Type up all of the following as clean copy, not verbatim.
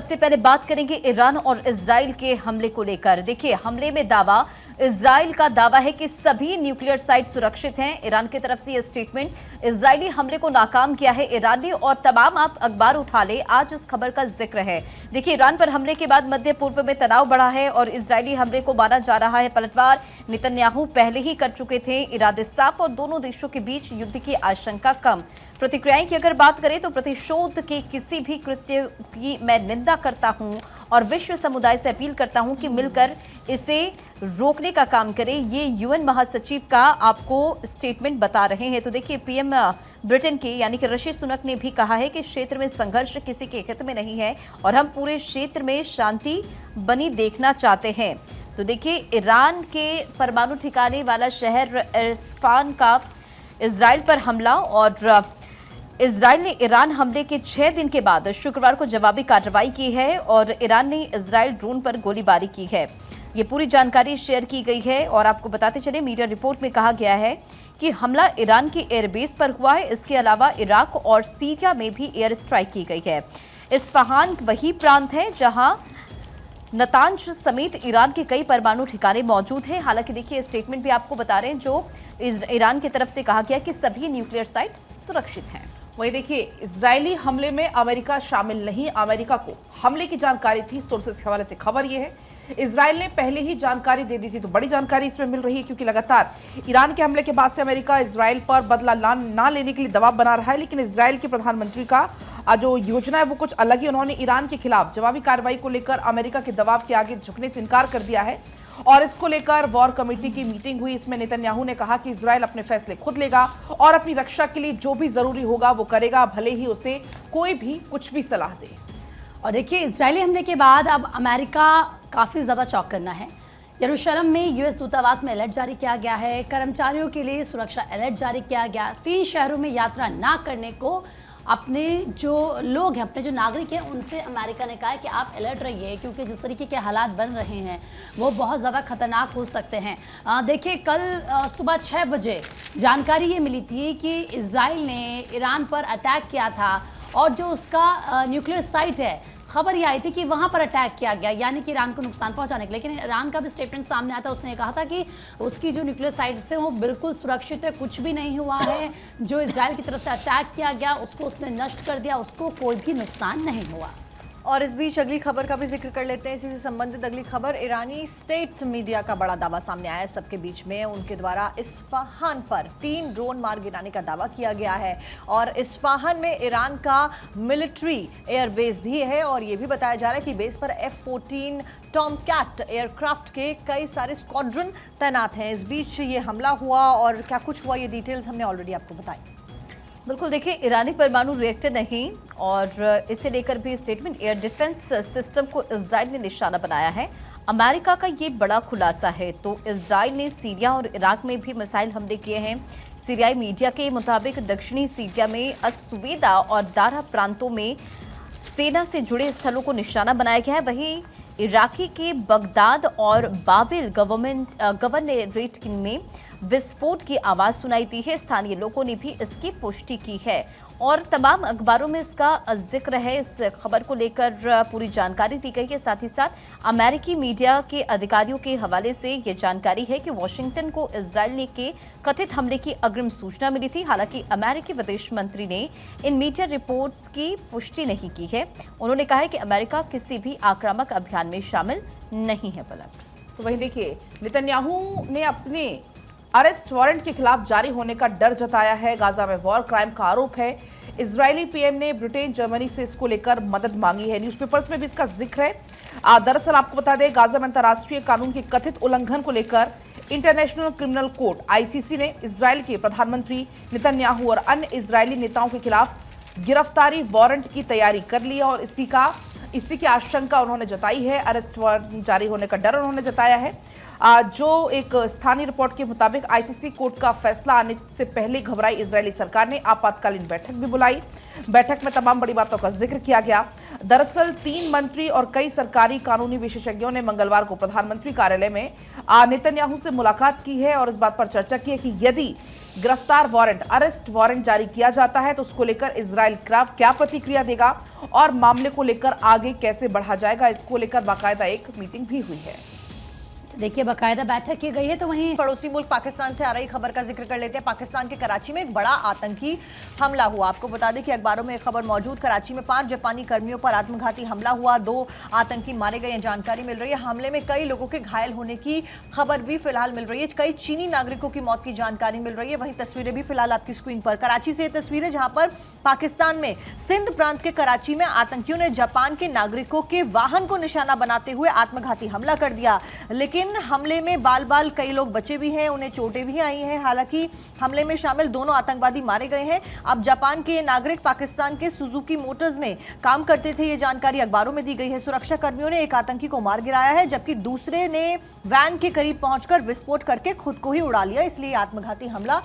सबसे पहले बात करेंगे ईरान और इजराइल के हमले को लेकर। देखिए, हमले में दावा, इजराइल का दावा है कि सभी न्यूक्लियर साइट सुरक्षित हैं। ईरान की तरफ से यह स्टेटमेंट, इजरायली हमले को नाकाम किया है ईरान ने, और तमाम आप अखबार उठा ले, आज इस खबर का जिक्र है। देखिए, ईरान पर हमले के बाद मध्य पूर्व में तनाव बढ़ा है और इजरायली हमले को माना जा रहा है पलटवार। नेतन्याहू पहले ही कर चुके थे इरादे साफ और दोनों देशों के बीच युद्ध की आशंका कम। प्रतिक्रियाएं की अगर बात करें तो प्रतिशोध के किसी भी कृत्य की मैं निंदा करता हूं और विश्व समुदाय से अपील करता हूं कि मिलकर इसे रोकने का काम करें। ये यूएन महासचिव का आपको स्टेटमेंट बता रहे हैं। तो देखिए, पीएम ब्रिटेन के यानी कि ऋषि सुनक ने भी कहा है कि क्षेत्र में संघर्ष किसी के हित में नहीं है और हम पूरे क्षेत्र में शांति बनी देखना चाहते हैं। तो देखिए, ईरान के परमाणु ठिकाने वाला शहर इस्फहान का इजराइल पर हमला, और इजराइल ने ईरान हमले के 6 दिन के बाद शुक्रवार को जवाबी कार्रवाई की है और ईरान ने इजराइल ड्रोन पर गोलीबारी की है। ये पूरी जानकारी शेयर की गई है और आपको बताते चले, मीडिया रिपोर्ट में कहा गया है कि हमला ईरान की एयरबेस पर हुआ है। इसके अलावा इराक और सीरिया में भी एयर स्ट्राइक की गई है। इस्फहान वही प्रांत है जहां नतांज समेत ईरान के कई परमाणु ठिकाने मौजूद हैं। हालांकि देखिए, स्टेटमेंट भी आपको बता रहे हैं जो ईरान की तरफ से कहा गया कि सभी न्यूक्लियर साइट सुरक्षित हैं। वही देखिए, इजरायली हमले में अमेरिका शामिल नहीं, अमेरिका को हमले की जानकारी थी। सोर्सेस के हवाले से खबर यह है, इजराइल ने पहले ही जानकारी दे दी थी। तो बड़ी जानकारी इसमें मिल रही है क्योंकि लगातार ईरान के हमले के बाद से अमेरिका इजराइल पर बदला ना लेने के लिए दबाव बना रहा है। लेकिन इजराइल के प्रधानमंत्री का जो योजना है वो कुछ अलग ही। उन्होंने ईरान के खिलाफ जवाबी कार्रवाई को लेकर अमेरिका के दबाव के आगे झुकने से इनकार कर दिया है और इसको लेकर वॉर कमेटी की मीटिंग हुई। इसमें नेतन्याहू ने कहा कि इजराइल अपने फैसले खुद लेगा और अपनी रक्षा के लिए जो भी जरूरी होगा वो करेगा, भले ही उसे कोई भी कुछ भी सलाह दे। और देखिए, इजरायली हमले के बाद अब अमेरिका काफ़ी ज़्यादा चौकन्ना है। यरूशलेम में यूएस दूतावास में अलर्ट जारी किया गया है। कर्मचारियों के लिए सुरक्षा अलर्ट जारी किया गया। 3 शहरों में यात्रा ना करने को अपने जो लोग हैं, अपने जो नागरिक हैं, उनसे अमेरिका ने कहा है कि आप अलर्ट रहिए क्योंकि जिस तरीके के हालात बन रहे हैं वो बहुत ज़्यादा खतरनाक हो सकते हैं। देखिए, कल सुबह 6 बजे जानकारी ये मिली थी कि इजराइल ने ईरान पर अटैक किया था और जो उसका न्यूक्लियर साइट है, खबर ये आई थी कि वहां पर अटैक किया गया, यानी कि ईरान को नुकसान पहुंचाने के लिए। लेकिन ईरान का भी स्टेटमेंट सामने आता है, उसने कहा था कि उसकी जो न्यूक्लियर साइट्स हैं वो बिल्कुल सुरक्षित है, कुछ भी नहीं हुआ है। जो इजराइल की तरफ से अटैक किया गया उसको उसने नष्ट कर दिया, उसको कोई भी नुकसान नहीं हुआ। और इस बीच अगली खबर का भी जिक्र कर लेते हैं। इसी से संबंधित अगली खबर, ईरानी स्टेट मीडिया का बड़ा दावा सामने आया है सबके बीच में। उनके द्वारा इस्फहान पर 3 ड्रोन मार गिराने का दावा किया गया है और इस्फहान में ईरान का मिलिट्री एयरबेस भी है और ये भी बताया जा रहा है कि बेस पर F-14 टॉमकैट एयरक्राफ्ट के कई सारे स्क्वाड्रन तैनात हैं। इस बीच ये हमला हुआ और क्या कुछ हुआ, ये डिटेल्स हमने ऑलरेडी आपको बताई। बिल्कुल, देखिए, ईरानी परमाणु रिएक्टर नहीं और इसे लेकर भी स्टेटमेंट, एयर डिफेंस सिस्टम को इजराइल ने निशाना बनाया है। अमेरिका का ये बड़ा खुलासा है। तो इजराइल ने सीरिया और इराक में भी मिसाइल हमले किए हैं। सीरियाई मीडिया के मुताबिक दक्षिणी सीरिया में अस्वेदा और दारा प्रांतों में सेना से जुड़े स्थलों को निशाना बनाया गया है। वहीं इराकी के बगदाद और बाबिल गवर्नरेट में विस्फोट की आवाज सुनाई दी है। स्थानीय लोगों ने भी इसकी पुष्टि की है और तमाम अखबारों में इसका जिक्र है। इस खबर को लेकर पूरी जानकारी दी गई है। साथ ही साथ अमेरिकी मीडिया के अधिकारियों के हवाले से ये जानकारी है कि वॉशिंगटन को इजराइल के कथित हमले की अग्रिम सूचना मिली थी। हालांकि अमेरिकी विदेश मंत्री ने इन मीडिया रिपोर्ट्स की पुष्टि नहीं की है। उन्होंने कहा है कि अमेरिका किसी भी आक्रामक अभियान में शामिल नहीं है। पलक, तो वहीं देखिए, नेतन्याहू ने अपने अरेस्ट वारंट के खिलाफ जारी होने का डर जताया है। गाजा में वॉर क्राइम का आरोप है। इजरायली पीएम ने ब्रिटेन, जर्मनी से इसको लेकर मदद मांगी है। न्यूज़पेपर्स में भी इसका जिक्र है। दरअसल आपको बता दें, गाजा में अंतर्राष्ट्रीय कानून के कथित उल्लंघन को लेकर इंटरनेशनल क्रिमिनल कोर्ट ICC ने इजरायल के प्रधानमंत्री नेतन्याहू और अन्य इजरायली नेताओं के खिलाफ गिरफ्तारी वारंट की तैयारी कर ली है और इसी की आशंका उन्होंने जताई है। अरेस्ट वारंट जारी होने का डर उन्होंने जताया है। जो एक स्थानीय रिपोर्ट के मुताबिक ICC कोर्ट का फैसला आने से पहले घबराई इजरायली सरकार ने आपातकालीन बैठक भी बुलाई। बैठक में तमाम बड़ी बातों का जिक्र किया गया। दरअसल 3 मंत्री और कई सरकारी कानूनी विशेषज्ञों ने मंगलवार को प्रधानमंत्री कार्यालय में नेतन्याहू से मुलाकात की है और इस बात पर चर्चा की है कि यदि गिरफ्तार वारंट, अरेस्ट वारंट जारी किया जाता है तो उसको लेकर इजराइल क्या प्रतिक्रिया देगा और मामले को लेकर आगे कैसे बढ़ा जाएगा, इसको लेकर बाकायदा एक मीटिंग भी हुई है। देखिए बाकायदा बैठक की गई है। तो वहीं पड़ोसी मुल्क पाकिस्तान से आ रही खबर का जिक्र कर लेते हैं। पाकिस्तान के कराची में एक बड़ा आतंकी हमला हुआ। आपको बता दें कि अखबारों में एक खबर मौजूद, कराची में 5 जापानी कर्मियों पर आत्मघाती हमला हुआ, 2 आतंकी मारे गए, जानकारी मिल रही है। हमले में कई लोगों के घायल होने की खबर भी फिलहाल मिल रही है। कई चीनी नागरिकों की मौत की जानकारी मिल रही है। वहीं तस्वीरें भी फिलहाल आपकी स्क्रीन पर, कराची से तस्वीरें जहां पर पाकिस्तान में सिंध प्रांत के कराची में आतंकियों ने जापान के नागरिकों के वाहन को निशाना बनाते हुए आत्मघाती हमला कर दिया। लेकिन हमले में बाल कई लोग बचे भी हैं, उन्हें चोटें भी आई हैं। हालांकि हमले में शामिल दोनों आतंकवादी मारे गए हैं। अब जापान के नागरिक पाकिस्तान के सुजुकी मोटर्स में काम करते थे, ये जानकारी अखबारों में दी गई है। सुरक्षा कर्मियों ने एक आतंकी को मार गिराया है, जबकि दूसरे ने वैन के करीब पहुंचकर विस्फोट करके खुद को ही उड़ा लिया। इसलिए आत्मघाती हमला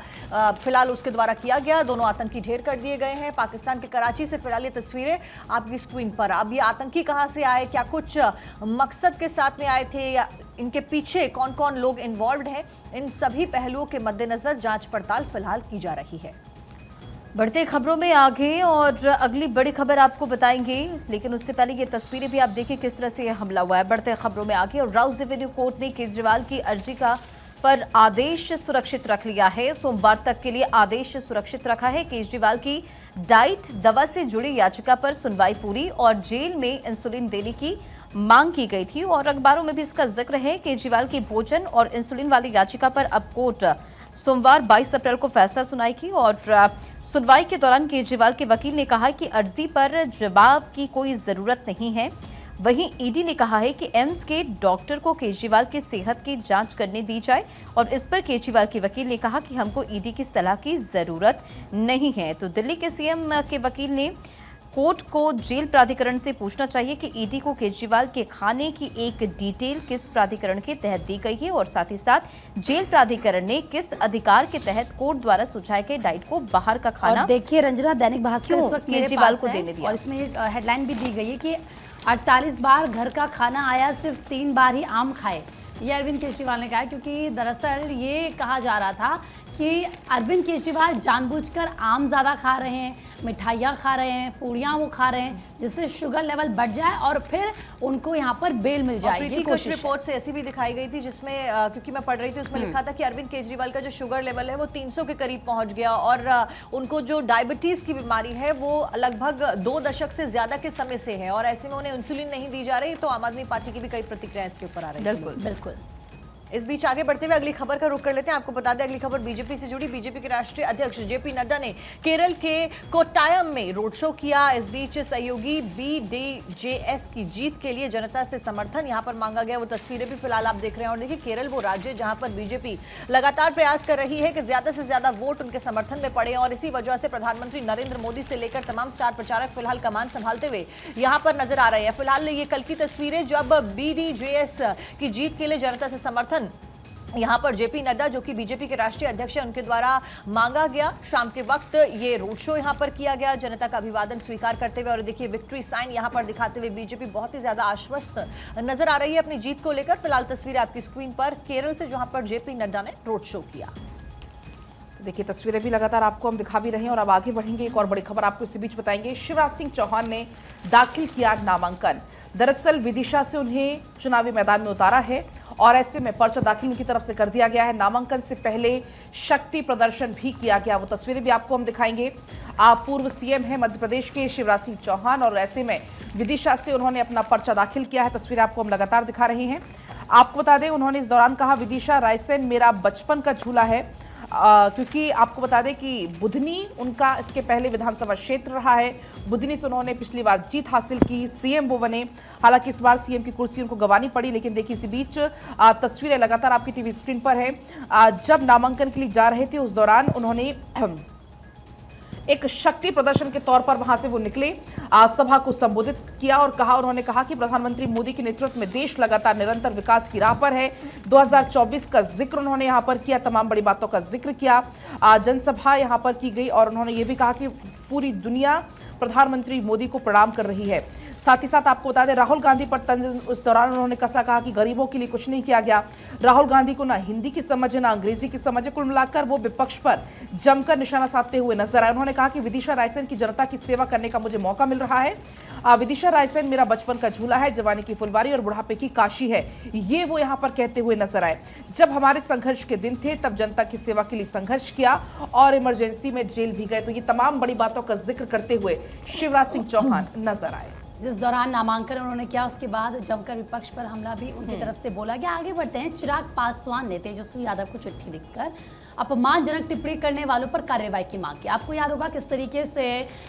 फिलहाल उसके द्वारा किया गया। दोनों आतंकी ढेर कर दिए गए हैं। पाकिस्तान के कराची से फिलहाल ये तस्वीरें आपकी स्क्रीन पर। अब ये आतंकी कहां से आए, क्या कुछ मकसद के साथ में आए थे, या इनके पीछे कौन कौन लोग इन्वॉल्व हैं, इन सभी पहलुओं के मद्देनजर जांच पड़ताल फिलहाल की जा रही है। बढ़ते खबरों में आगे और अगली बड़ी खबर आपको बताएंगे, लेकिन उससे पहले ये तस्वीरें भी आप देखिए किस तरह से हमला हुआ है। बढ़ते खबरों में आगे और राउस एवेन्यू कोर्ट ने केजरीवाल की अर्जी का पर आदेश सुरक्षित रख लिया है। सोमवार तक के लिए आदेश सुरक्षित रखा है। केजरीवाल की डाइट दवा से जुड़ी याचिका पर सुनवाई पूरी और जेल में इंसुलिन देने की मांग की गई थी और अखबारों में भी इसका जिक्र है। केजरीवाल की भोजन और इंसुलिन वाली याचिका पर अब कोर्ट सोमवार 22 अप्रैल को फैसला सुनाएगी और सुनवाई के दौरान केजरीवाल के वकील ने कहा कि अर्जी पर जवाब की कोई जरूरत नहीं है। वहीं ईडी ने कहा है कि एम्स के डॉक्टर को केजरीवाल की सेहत की जांच करने दी जाए और इस पर केजरीवाल के वकील ने कहा कि हमको ईडी की सलाह की जरूरत नहीं है। तो दिल्ली के सीएम के वकील ने कोर्ट को जेल प्राधिकरण से पूछना चाहिए कि ईडी को केजरीवाल के खाने की एक डिटेल किस प्राधिकरण के तहत दी गई है और साथ ही साथ जेल प्राधिकरण ने किस अधिकार के तहत कोर्ट द्वारा सुझाए गए डाइट को बाहर का खाना। और देखिए रंजना, दैनिक भास्कर इस वक्त केजरीवाल को देने दिया और इसमें हेडलाइन भी दी गई है कि 48 बार घर का खाना आया, सिर्फ 3 बार ही आम खाए। ये अरविंद केजरीवाल ने कहा, क्योंकि दरअसल ये कहा जा रहा था कि अरविंद केजरीवाल जानबूझकर आम ज़्यादा खा रहे हैं, मिठाइयाँ खा रहे हैं, पूड़ियाँ वो खा रहे हैं, जिससे शुगर लेवल बढ़ जाए और फिर उनको यहाँ पर बेल मिल जाए। प्रीति कुछ रिपोर्ट से ऐसी भी दिखाई गई थी जिसमें क्योंकि मैं पढ़ रही थी, उसमें लिखा था कि अरविंद केजरीवाल का जो शुगर लेवल है वो 300 के करीब पहुंच गया और उनको जो डायबिटीज की बीमारी है वो लगभग 2 दशक से ज्यादा के समय से है और ऐसे में उन्हें इंसुलिन नहीं दी जा रही। तो आम आदमी पार्टी की भी कई प्रतिक्रियाएं इसके ऊपर आ रही है। बिल्कुल बिल्कुल। इस बीच आगे बढ़ते हुए अगली खबर का रुख कर लेते हैं। आपको बता दें अगली खबर बीजेपी से जुड़ी। बीजेपी के राष्ट्रीय अध्यक्ष जेपी नड्डा ने केरल के कोट्टायम में रोड शो किया। इस बीच सहयोगी बीडीजेएस की जीत के लिए जनता से समर्थन यहां पर मांगा गया। वो तस्वीरें भी फिलहाल आप देख रहे हैं और देखिए केरल वो राज्य जहां पर बीजेपी लगातार प्रयास कर रही है कि ज्यादा से ज्यादा वोट उनके समर्थन में पड़े और इसी वजह से प्रधानमंत्री नरेंद्र मोदी से लेकर तमाम स्टार प्रचारक फिलहाल कमान संभालते हुए यहां पर नजर आ रहे हैं। फिलहाल ये कल की तस्वीरें जब बीडीजेएस की जीत के लिए जनता से समर्थन यहां पर जेपी नड्डा जो कि बीजेपी के राष्ट्रीय अध्यक्ष हैं उनके द्वारा मांगा गया। शाम के वक्त ये रोड शो यहां पर किया गया जनता का अभिवादन स्वीकार करते हुए और देखिए विक्ट्री साइन यहां पर दिखाते हुए बीजेपी बहुत ही ज्यादा आश्वस्त नजर आ रही है अपनी जीत को लेकर। फिलहाल तस्वीरें आपकी स्क्रीन पर केरल से जहां पर जेपी नड्डा ने रोड शो किया। देखिए तस्वीरें भी लगातार आपको हम दिखा भी रहे हैं और अब आगे बढ़ेंगे। एक और बड़ी खबर आपको इसी बीच बताएंगे। शिवराज सिंह चौहान ने दाखिल किया नामांकन। दरअसल विदिशा से उन्हें चुनावी मैदान में उतारा है और ऐसे में पर्चा दाखिल उनकी तरफ से कर दिया गया है। नामांकन से पहले शक्ति प्रदर्शन भी किया गया, वो तस्वीरें भी आपको हम दिखाएंगे। आप पूर्व सीएम हैं मध्य प्रदेश के शिवराज सिंह चौहान और ऐसे में विदिशा से उन्होंने अपना पर्चा दाखिल किया है। तस्वीरें आपको हम लगातार दिखा रहे हैं। आपको बता दें उन्होंने इस दौरान कहा विदिशा रायसेन मेरा बचपन का झूला है, क्योंकि आपको बता दें कि बुधनी उनका इसके पहले विधानसभा क्षेत्र रहा है। बुधनी से उन्होंने पिछली बार जीत हासिल की, सीएम वो बने। हालांकि इस बार सीएम की कुर्सी उनको गंवानी पड़ी, लेकिन देखिए इसी बीच तस्वीरें लगातार आपकी टीवी स्क्रीन पर है। जब नामांकन के लिए जा रहे थे उस दौरान उन्होंने एक शक्ति प्रदर्शन के तौर पर वहां से वो निकले, सभा को संबोधित किया और उन्होंने कहा कि प्रधानमंत्री मोदी के नेतृत्व में देश लगातार निरंतर विकास की राह पर है। 2024 का जिक्र उन्होंने यहां पर किया, तमाम बड़ी बातों का जिक्र किया। जनसभा यहां पर की गई और उन्होंने ये भी कहा कि पूरी दुनिया प्रधानमंत्री मोदी को प्रणाम कर रही है। साथ ही साथ आपको बता दें राहुल गांधी पर तंज उस दौरान उन्होंने कहा कि गरीबों के लिए कुछ नहीं किया गया। राहुल गांधी को ना हिंदी की समझ है ना अंग्रेजी की समझ है, कुल मिलाकर वो विपक्ष पर जमकर निशाना साधते हुए नजर आए। उन्होंने कहा कि विदिशा रायसेन की जनता की सेवा करने का मुझे मौका मिल रहा है। विदिशा रायसेन मेरा बचपन का झूला है, जवानी की फुलवारी और बुढ़ापे की काशी है, ये वो यहाँ पर कहते हुए नजर आए। जब हमारे संघर्ष के दिन थे तब जनता की सेवा के लिए संघर्ष किया और इमरजेंसी में जेल भी गए। तो ये तमाम बड़ी बातों का जिक्र करते हुए शिवराज सिंह चौहान नजर आए। जिस दौरान नामांकन उन्होंने किया उसके बाद जमकर विपक्ष पर हमला भी उनकी तरफ से बोला गया। आगे बढ़ते हैं। चिराग पासवान ने तेजस्वी यादव को चिट्ठी लिखकर अपमानजनक टिप्पणी करने वालों पर कार्रवाई की मांग की। आपको याद होगा किस तरीके से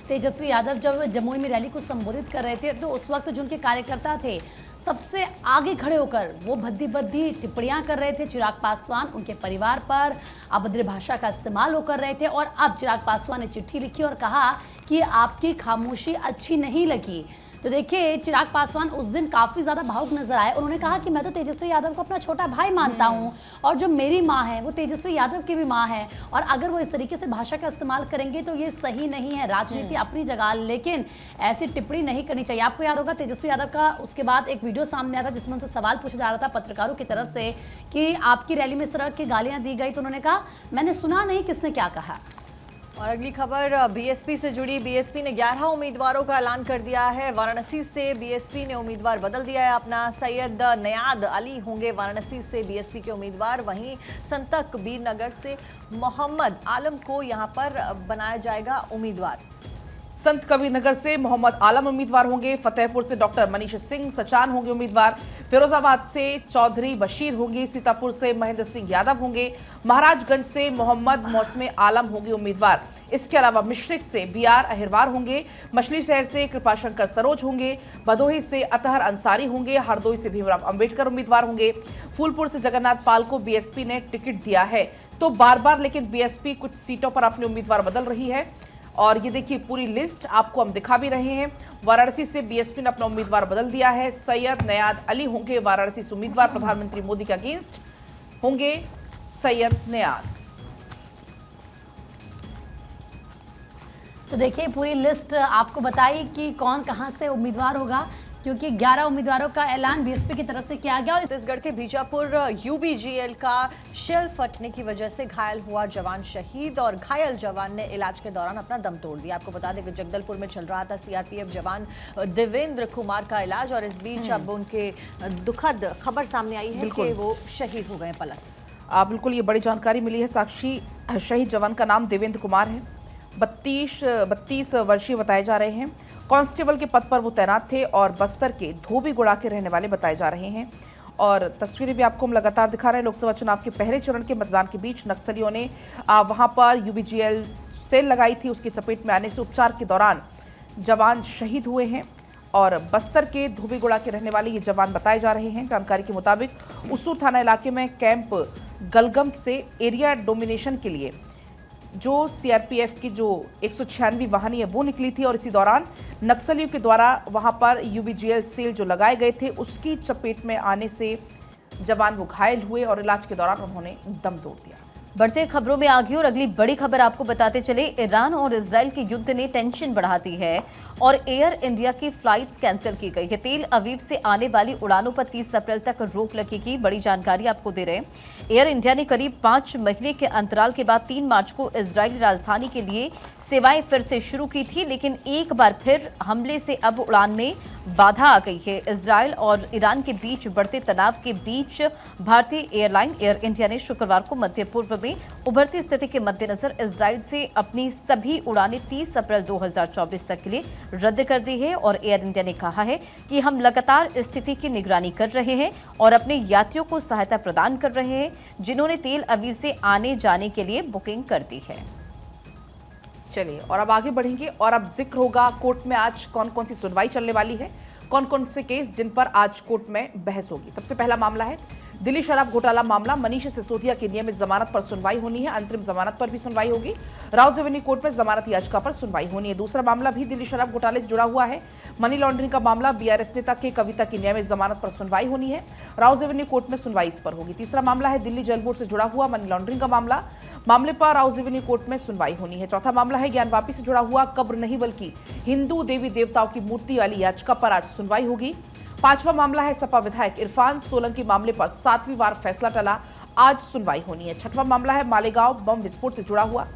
तेजस्वी यादव जब जमुई में रैली को संबोधित कर रहे थे तो उस वक्त जो उनके कार्यकर्ता थे सबसे आगे खड़े होकर वो भद्दी भद्दी टिप्पणियां कर रहे थे चिराग पासवान, उनके परिवार पर अभद्र भाषा का इस्तेमाल वो कर रहे थे। और अब चिराग पासवान ने चिट्ठी लिखी और कहा कि आपकी खामोशी अच्छी नहीं लगी। तो देखिए चिराग पासवान उस दिन काफ़ी ज़्यादा भावुक नजर आए। उन्होंने कहा कि मैं तो तेजस्वी यादव को अपना छोटा भाई मानता हूं और जो मेरी माँ है वो तेजस्वी यादव की भी माँ है, और अगर वो इस तरीके से भाषा का इस्तेमाल करेंगे तो ये सही नहीं है। राजनीति अपनी जगह, लेकिन ऐसी टिप्पणी नहीं करनी चाहिए। आपको याद होगा तेजस्वी यादव का उसके बाद एक वीडियो सामने आया था जिसमें उनसे सवाल पूछा जा रहा था पत्रकारों की तरफ से कि आपकी रैली में इस तरह की गालियाँ दी गई, तो उन्होंने कहा मैंने सुना नहीं किसने क्या कहा। और अगली खबर बीएसपी से जुड़ी। बीएसपी ने 11 उम्मीदवारों का ऐलान कर दिया है। वाराणसी से बीएसपी ने उम्मीदवार बदल दिया है अपना। सैयद नयाद अली होंगे वाराणसी से बीएसपी के उम्मीदवार। वहीं संत कबीर नगर से मोहम्मद आलम को यहां पर बनाया जाएगा उम्मीदवार। संत कबीर नगर से मोहम्मद आलम उम्मीदवार होंगे। फतेहपुर से डॉक्टर मनीष सिंह सचान होंगे उम्मीदवार। फिरोजाबाद से चौधरी बशीर होंगे। सीतापुर से महेंद्र सिंह यादव होंगे। महाराजगंज से मोहम्मद मौसमे आलम होंगे उम्मीदवार। इसके अलावा मिश्रिक से बीआर अहिरवार होंगे। मछली शहर से कृपाशंकर सरोज होंगे। भदोही से अतहर अंसारी होंगे। हरदोई से भीमराव अंबेडकर उम्मीदवार होंगे। फूलपुर से जगन्नाथ पाल को बीएसपी ने टिकट दिया है। तो बार बार लेकिन बीएसपी कुछ सीटों पर अपने उम्मीदवार बदल रही है और ये देखिए पूरी लिस्ट आपको हम दिखा भी रहे हैं। वाराणसी से बीएसपी ने अपना उम्मीदवार बदल दिया है। सैयद नयाद अली होंगे वाराणसी से उम्मीदवार। प्रधानमंत्री मोदी के अगेंस्ट होंगे सैयद नयाद। तो देखिए पूरी लिस्ट आपको बताई कि कौन कहां से उम्मीदवार होगा, क्योंकि 11 उम्मीदवारों का ऐलान बीएसपी की तरफ से किया गया। और छत्तीसगढ़ के बीजापुर यूबीजीएल का शेल फटने की वजह से घायल हुआ जवान शहीद, और घायल जवान ने इलाज के दौरान अपना दम तोड़ दिया। आपको बता दें कि जगदलपुर में चल रहा था सीआरपीएफ जवान देवेंद्र कुमार का इलाज, और इस बीच अब उनके दुखद खबर सामने आई है कि वो शहीद हो गए पलक। बिल्कुल ये बड़ी जानकारी मिली है। साक्षी शहीद जवान का नाम देवेंद्र कुमार है। 32 वर्षीय बताए जा रहे हैं। कांस्टेबल के पद पर वो तैनात थे और बस्तर के धोबीगुड़ा के रहने वाले बताए जा रहे हैं। और तस्वीरें भी आपको हम लगातार दिखा रहे हैं। लोकसभा चुनाव के पहले चरण के मतदान के बीच नक्सलियों ने वहां पर यूबीजीएल सेल लगाई थी। उसकी चपेट में आने से उपचार के दौरान जवान शहीद हुए हैं और बस्तर के धोबीगुड़ा के रहने वाले ये जवान बताए जा रहे हैं। जानकारी के मुताबिक उसूर थाना इलाके में कैंप गलगम से एरिया डोमिनेशन के लिए जो सीआरपीएफ की जो 196 वाहनी है वो निकली थी, और इसी दौरान नक्सलियों के द्वारा वहां पर यूबीजीएल सेल जो लगाए गए थे उसकी चपेट में आने से जवान वो घायल हुए और इलाज के दौरान उन्होंने दम तोड़ दिया। बढ़ते खबरों में आगे और अगली बड़ी खबर आपको बताते चले। ईरान और इजराइल के युद्ध ने टेंशन बढ़ा दी है और एयर इंडिया की फ्लाइट्स कैंसिल की गई है। तेल अवीव से आने वाली उड़ानों पर 30 अप्रैल तक रोक लगेगी। बड़ी जानकारी आपको दे रहे हैं। एयर इंडिया ने करीब 5 महीने के अंतराल के बाद 3 मार्च को इजरायली राजधानी के लिए सेवाएं फिर से शुरू की थी, लेकिन एक बार फिर हमले से अब उड़ान में बाधा आ गई है। इजराइल और ईरान के बीच बढ़ते तनाव के बीच भारतीय एयरलाइन एयर इंडिया ने शुक्रवार को मध्य पूर्व में उभरती स्थिति के मद्देनजर इजराइल से अपनी सभी उड़ानें 30 अप्रैल 2024 तक के लिए रद्द कर दी है। और एयर इंडिया ने कहा है कि हम लगातार स्थिति की निगरानी कर रहे हैं और अपने यात्रियों को सहायता प्रदान कर रहे हैं जिन्होंने तेल अवीव से आने जाने के लिए बुकिंग कर दी है। चलिए और अब आगे बढ़ेंगे और अब जिक्र होगा कोर्ट में आज कौन कौन सी सुनवाई चलने वाली है, कौन कौन से केस जिन पर आज कोर्ट में बहस होगी। सबसे पहला मामला है दिल्ली शराब घोटाला मामला। मनीष सिसोदिया की नियमित जमानत पर सुनवाई होनी है। अंतरिम जमानत पर भी सुनवाई होगी। राउज एवेन्यू कोर्ट में जमानत याचिका पर सुनवाई होनी है। दूसरा मामला भी दिल्ली शराब घोटाले से जुड़ा हुआ है। मनी लॉन्ड्रिंग का मामला। बीआरएस नेता के कविता की नियमित जमानत पर सुनवाई होनी है। राउज एवेन्यू कोर्ट में सुनवाई इस पर होगी। तीसरा मामला है दिल्ली जल बोर्ड से जुड़ा हुआ मनी लॉन्ड्रिंग का मामला। मामले पर राउस रेवेन्यू कोर्ट में सुनवाई होनी है। चौथा मामला है ज्ञानवापी से जुड़ा हुआ कब्र नहीं बल्कि हिंदू देवी देवताओं की मूर्ति वाली याचिका पर आज सुनवाई होगी। पांचवा मामला है सपा विधायक इरफान सोलंकी मामले पर 7वीं बार फैसला टला, आज सुनवाई होनी है। छठवां मामला है मालेगांव बम विस्फोट से जुड़ा हुआ।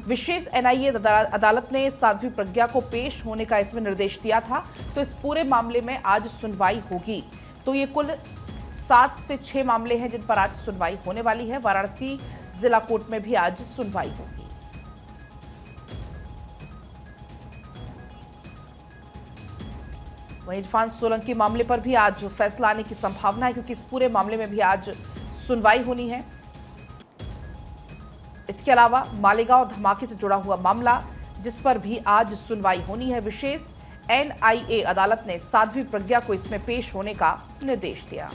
विशेष एनआईए अदालत ने साध्वी प्रज्ञा को पेश होने का इसमें निर्देश दिया था, तो इस पूरे मामले में आज सुनवाई होगी। तो ये कुल 7 से 6 मामले हैं जिन पर आज सुनवाई होने वाली है। वाराणसी जिला कोर्ट में भी आज सुनवाई होगी। वहीं इरफान सोलंकी मामले पर भी आज फैसला आने की संभावना है, क्योंकि इस पूरे मामले में भी आज सुनवाई होनी है। इसके अलावा मालेगांव धमाके से जुड़ा हुआ मामला, जिस पर भी आज सुनवाई होनी है। विशेष एनआईए अदालत ने साध्वी प्रज्ञा को इसमें पेश होने का निर्देश दिया।